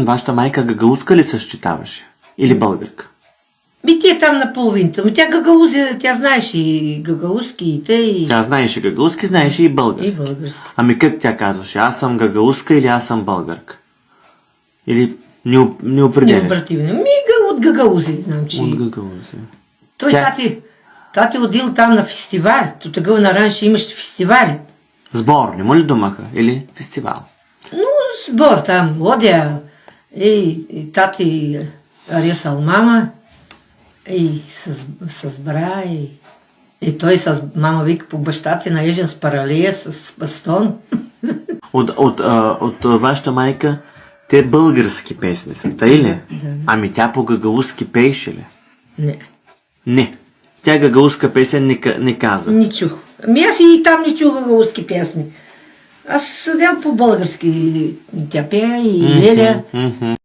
Вашата майка гагаузка ли същитаваше? Или българка? Ти е там на половината. Но тя гагаузия, тя знаеше и гагаузски, и те, и... Тя знаеше гагаузски, знаеше и български. И български. Ами как тя казваше? Аз съм гагаузка или аз съм българка? Или не определяш? Необративно. От гагаузи, знам, че... От гагаузия. Той тати отил там на фестивал. То тогава наранше имаше фестивали. Сбор, не му ли думаха? Или фестивал? Ну, сбор там, одя. И тати ресал мама. И с бра. И той с мама вика по бащата наежен с паралея, с бастон. От вашата майка те български песни са, тъй ли? Да. Ами тя по гагаузски пееше ли? Не. Тя гагаузска песен не каза. Не чух. Аз и там не чух гагаузски песни. Аз седел по български. Тя пея и Леля.